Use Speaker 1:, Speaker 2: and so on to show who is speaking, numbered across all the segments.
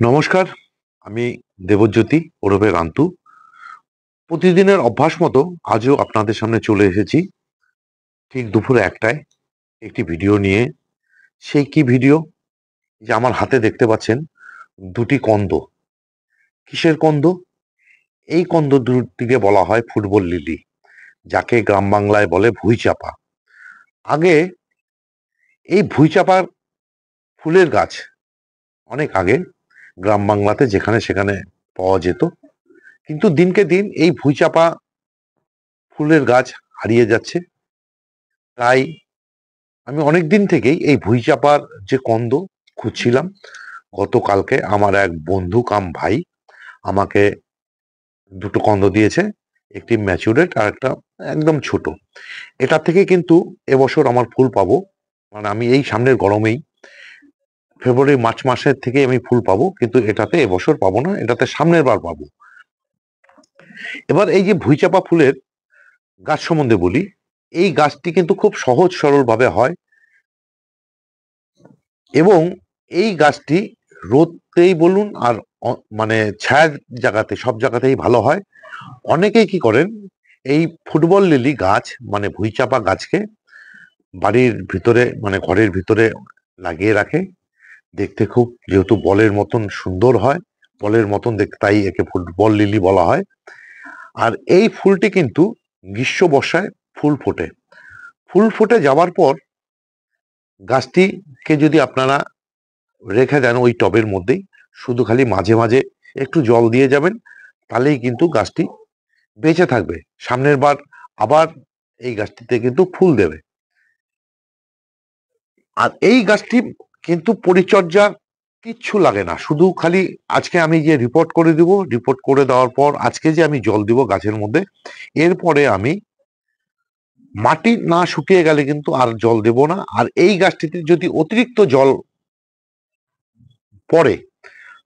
Speaker 1: নমস্কার, আমি দেবজ্যোতি ওরফে রান্তু। প্রতিদিনের অভ্যাস মতো আজও আপনাদের সামনে চলে এসেছি ঠিক দুপুর ১টায় একটি ভিডিও নিয়ে। সেই কি ভিডিও? যে আমার হাতে দেখতে পাচ্ছেন ২টি কন্দ। কিসের কন্দ? এই কন্দ দুটিকে বলা হয় ফুটবল লিলি, যাকে গ্রাম বাংলায় বলে ভুঁইচাপা। আগে এই ভুঁইচাপার ফুলের গাছ অনেক আগে গ্রাম বাংলাতে যেখানে সেখানে পাওয়া যেত। কিন্তু দিনকে দিন এই ভুঁইচাপা ফুলের গাছ হারিয়ে যাচ্ছে। তাই আমি অনেকদিন থেকেই এই ভুঁইচাপার যে কন্দ খুঁজছিলাম। গতকালকে আমার এক বন্ধু কাম ভাই আমাকে দুটো কন্দ দিয়েছে। একটি ম্যাচুরেট আর একটা একদম ছোট। এটা থেকে কিন্তু এবছর আমার ফুল পাবো। মানে আমি এই সামনের গরমেই ফেব্রুয়ারি মার্চ মাসের থেকে আমি ফুল পাবো, কিন্তু এটাতে এবছর পাবো না, এটাতে সামনের বার পাবো। এবার এই যে ভুঁইচাপা ফুলের গাছ সম্বন্ধে বলি। এই গাছটি কিন্তু খুব সহজ সরল ভাবে হয় এবং এই গাছটি রোদতেই বলুন আর মানে ছায়ার জায়গাতে সব জায়গাতেই ভালো হয়। অনেকেই কি করেন, এই ফুটবল লিলি গাছ মানে ভুঁইচাপা গাছকে বাড়ির ভিতরে মানে ঘরের ভিতরে লাগিয়ে রাখে। দেখতে খুব যেহেতু বলের মতন সুন্দর হয়, বলের মতন দেখতে, তাই একে ফুটবল লিলি বলা হয়। আর এই ফুলটি কিন্তু গ্রীষ্ম বর্ষায় ফুল ফোটে। ফুল ফুটে যাওয়ার পর গাছটিকে যদি আপনারা রেখে দেন ওই টবের মধ্যেই, শুধু খালি মাঝে মাঝে একটু জল দিয়ে যাবেন, তাহলেই কিন্তু গাছটি বেঁচে থাকবে। সামনের বার আবার এই গাছটিতে কিন্তু ফুল দেবে। আর এই গাছটি কিন্তু পরিচর্যা কিচ্ছু লাগে না, শুধু খালি আজকে আমি যে রিপোর্ট করে দিব, রিপোর্ট করে দেওয়ার পর আজকে যে আমি জল দিব গাছের মধ্যে, এরপরে আমি মাটি না শুকিয়ে গেলে কিন্তু আর জল দেব না। আর এই গাছটিতে যদি অতিরিক্ত জল পড়ে,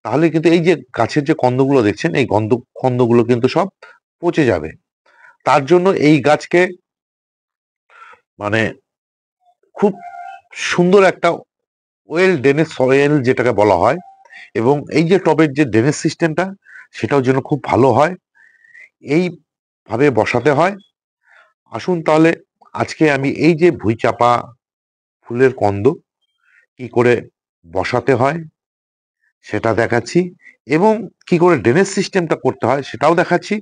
Speaker 1: তাহলে কিন্তু এই যে গাছের যে কন্দগুলো দেখছেন, এই কন্দগুলো কিন্তু সব পচে যাবে। তার জন্য এই গাছকে মানে খুব সুন্দর একটা ওয়েল ড্রেনেজ সয়েল যেটাকে বলা হয়, এবং এই যে টবের যে ড্রেনেজ সিস্টেমটা, সেটাও যেন খুব ভালো হয়, এইভাবে বসাতে হয়। আসুন তাহলে আজকে আমি এই যে ভুঁইচাপা ফুলের কন্দ কি করে বসাতে হয় সেটা দেখাচ্ছি, এবং কি করে ড্রেনেজ সিস্টেমটা করতে হয় সেটাও দেখাচ্ছি,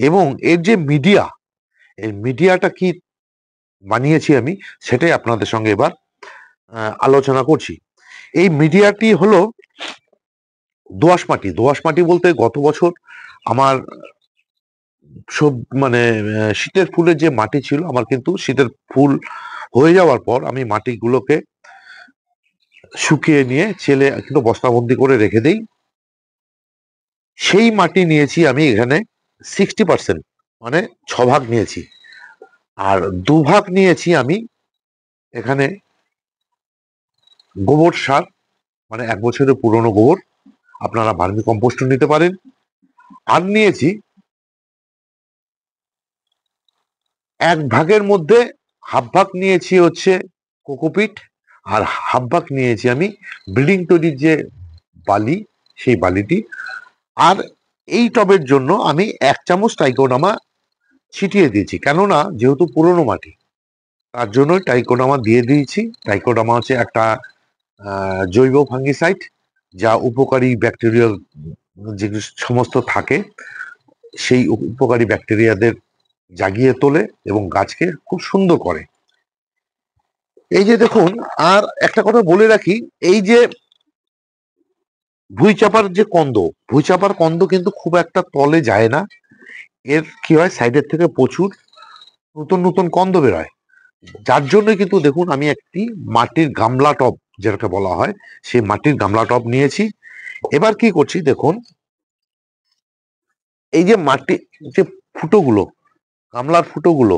Speaker 1: এবং এর যে মিডিয়া, এই মিডিয়াটা কি বানিয়েছি আমি, সেটাই আপনাদের সঙ্গে এবার আলোচনা করছি। এই মিডিয়াটি হলো দোআঁশ মাটি। দোআঁশ মাটি বলতে গত বছর আমার সব মানে শীতের ফুলের যে মাটি ছিল, আমার কিন্তু শীতের ফুল হয়ে যাওয়ার পর আমি মাটিগুলোকে শুকিয়ে নিয়ে ছেলে কিন্তু বস্তাবন্দি করে রেখে দেই। সেই মাটি নিয়েছি আমি এখানে 60%, মানে 6 ভাগ নিয়েছি। আর 2 ভাগ নিয়েছি আমি এখানে গোবর সার, মানে 1 বছরের পুরনো গোবর, আপনারা ভার্মি কম্পোস্ট নিতে পারেন। আর নিয়েছি 1 ভাগের মধ্যে হাফ ভাগ নিয়েছি হচ্ছে কোকোপিট, আর হাফ ভাগ নিয়েছি আমি বিল্ডিং তৈরির যে বালি, সেই বালিটি। আর এই টবের জন্য আমি 1 চামচ টাইকোডামা ছিটিয়ে দিয়েছি, কেননা যেহেতু পুরনো মাটি, তার জন্য টাইকোডামা দিয়ে দিয়েছি। টাইকোডামা হচ্ছে একটা জৈব ফাঙ্গিসাইড, যা উপকারী ব্যাকটেরিয়া যে সমস্ত থাকে, সেই উপকারী ব্যাকটেরিয়াদের জাগিয়ে তোলে এবং গাছকে খুব সুন্দর করে। এই যে দেখুন, আর একটা কথা বলে রাখি, এই যে ভুঁইচাপার যে কন্দ, ভুঁইচাপার কন্দ কিন্তু খুব একটা তলে যায় না। এর কি হয়, সাইডের থেকে প্রচুর নতুন নতুন কন্দ বেরোয়। যার জন্য কিন্তু দেখুন আমি একটি মাটির গামলা টব যেটাকে বলা হয়, সেই মাটির গামলা টব নিয়েছি। এবার কি করছি দেখুন, এই যে মাটি যে ফুটোগুলো, গামলার ফুটোগুলো,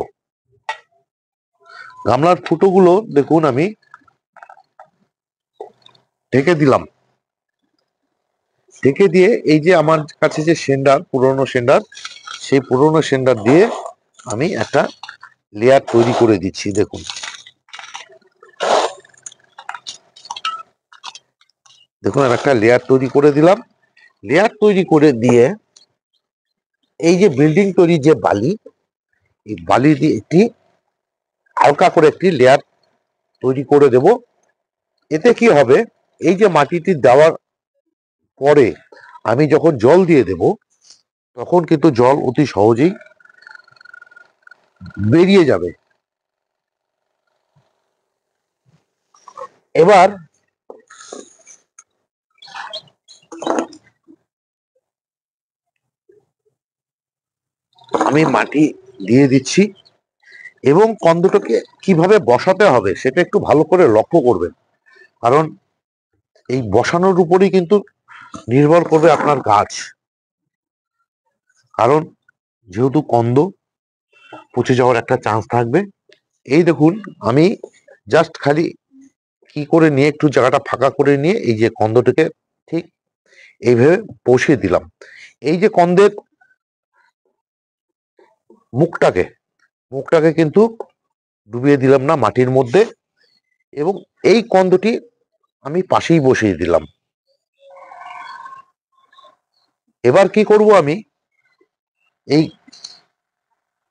Speaker 1: গামলার ফুটোগুলো দেখুন আমি ঢেকে দিলাম। ঢেকে দিয়ে এই যে আমার কাছে যে সেন্ডার, পুরনো সেন্ডার, সেই পুরনো সেন্ডার দিয়ে আমি একটা লেয়ার তৈরি করে দিচ্ছি। দেখুন, দেখুন আমি একটা লেয়ার তৈরি করে দিলাম। লেয়ার তৈরি করে দিয়ে এই যে বিল্ডিং তৈরি যে বালি, এই বালি দিয়ে একটি হালকা করে একটি লেয়ার তৈরি করে দেব। এতে কি হবে, এই যে মাটিটি দেওয়ার পরে আমি যখন জল দিয়ে দেব তখন কিন্তু জল অতি সহজেই বেরিয়ে যাবে। এবার আমি মাটি দিয়ে দিচ্ছি এবং কন্দটাকে কিভাবে বসাতে হবে সেটা একটু ভালো করে লক্ষ্য করবেন, কারণ এই বসানোর উপরেই কিন্তু নির্ভর করবে আপনার গাছ। কারণ যেহেতু কন্দ পচে যাওয়ার একটা চান্স থাকবে। এই দেখুন, আমি জাস্ট খালি কি করে নিয়ে একটু জায়গাটা ফাঁকা করে নিয়ে এই যে কন্দটাকে ঠিক এইভাবে বসিয়ে দিলাম। এই যে কন্দের মুখটাকে মুখটাকে কিন্তু ডুবিয়ে দিলাম না মাটির মধ্যে, এবং এই কন্দটি আমি পাশেই বসিয়ে দিলাম। এবার কি করব, আমি এই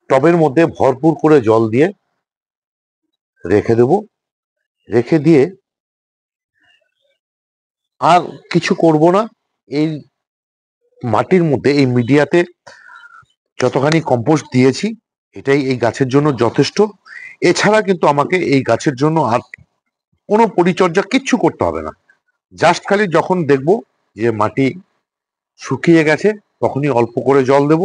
Speaker 1: টবের মধ্যে ভরপুর করে জল দিয়ে রেখে দেব। রেখে দিয়ে আর কিছু করব না। এই মাটির মধ্যে এই মিডিয়াতে যতখানি কম্পোস্ট দিয়েছি এটাই এই গাছের জন্য যথেষ্ট। এছাড়া কিন্তু আমাকে এই গাছের জন্য আর কোনো পরিচর্যা কিচ্ছু করতে হবে না। জাস্ট খালি যখন দেখব যে মাটি শুকিয়ে গেছে তখনই অল্প করে জল দেব।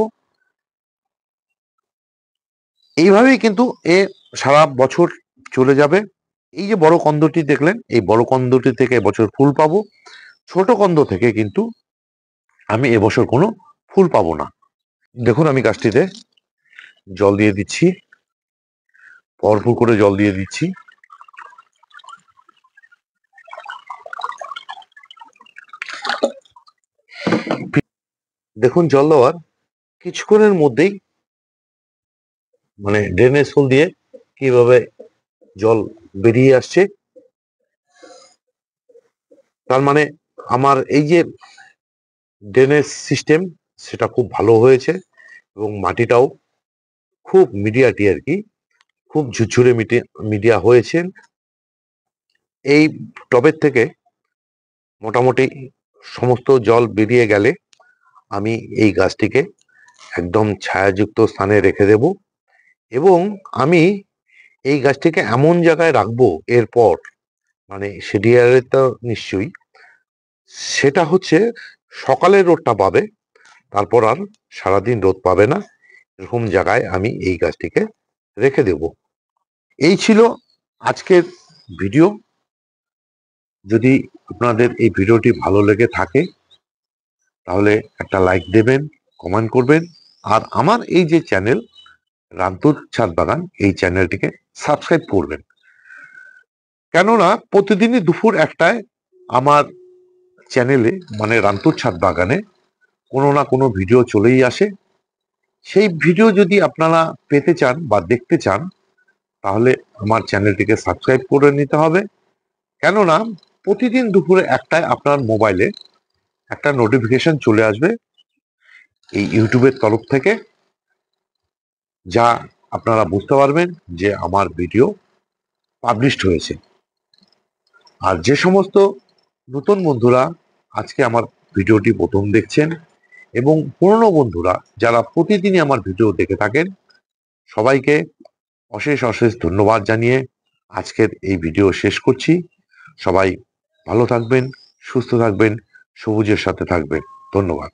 Speaker 1: এইভাবেই কিন্তু এ সারা বছর চলে যাবে। এই যে বড় কন্দটি দেখলেন, এই বড় কন্দটি থেকে এবছর ফুল পাবো। ছোট কন্দ থেকে কিন্তু আমি এবছর কোনো ফুল পাবো না। দেখুন, আমি গাছটিতে জল দিয়ে দিচ্ছি, ভরপুর করে জল দিয়ে দিচ্ছি। দেখুন, জল দেওয়ার কিছুক্ষণের মধ্যেই মানে ড্রেনেজ হোল দিয়ে কিভাবে জল বেরিয়ে আসছে। তার মানে আমার এই যে ড্রেনেজ সিস্টেম সেটা খুব ভালো হয়েছে, এবং মাটিটাও খুব মিডিয়াটি আর কি, খুব ঝুরঝুরে মিডিয়া হয়েছে। এই টবের থেকে মোটামুটি সমস্ত জল বেরিয়ে গেলে আমি এই গাছটিকে একদম ছায়াযুক্ত স্থানে রেখে দেব, এবং আমি এই গাছটিকে এমন জায়গায় রাখবো এরপর, মানে শেডিয়ারে তো নিশ্চয়ই, সেটা হচ্ছে সকালে রোদটা পাবে, তারপর আর সারাদিন রোদ পাবে না, এরকম জায়গায় আমি এই গাছটিকে রেখে দেব। এই ছিল আজকের ভিডিও। যদি আপনাদের এই ভিডিওটি ভালো লেগে থাকে তাহলে একটা লাইক দেবেন, কমেন্ট করবেন, আর আমার এই যে চ্যানেল রান্তুর ছাদ বাগান, এই চ্যানেলটিকে সাবস্ক্রাইব করবেন। কেননা প্রতিদিনই দুপুর 1টায় আমার চ্যানেলে মানে রান্তুর ছাদ বাগানে কোনো না কোনো ভিডিও চলেই আসে। সেই ভিডিও যদি আপনারা পেতে চান বা দেখতে চান তাহলে আমার চ্যানেলটিকে সাবস্ক্রাইব করে নিতে হবে। কেননা প্রতিদিন দুপুরে 1টায় আপনার মোবাইলে একটা নোটিফিকেশন চলে আসবে এই ইউটিউবের তরফ থেকে, যা আপনারা বুঝতে পারবেন যে আমার ভিডিও পাবলিশড হয়েছে। আর যে সমস্ত নতুন বন্ধুরা আজকে আমার ভিডিওটি প্রথম দেখছেন, এবং পুরনো বন্ধুরা যারা প্রতিদিনই আমার ভিডিও দেখে থাকেন, সবাইকে অশেষ অশেষ ধন্যবাদ জানিয়ে আজকের এই ভিডিও শেষ করছি। সবাই ভালো থাকবেন, সুস্থ থাকবেন, সবুজের সাথে থাকবেন। ধন্যবাদ।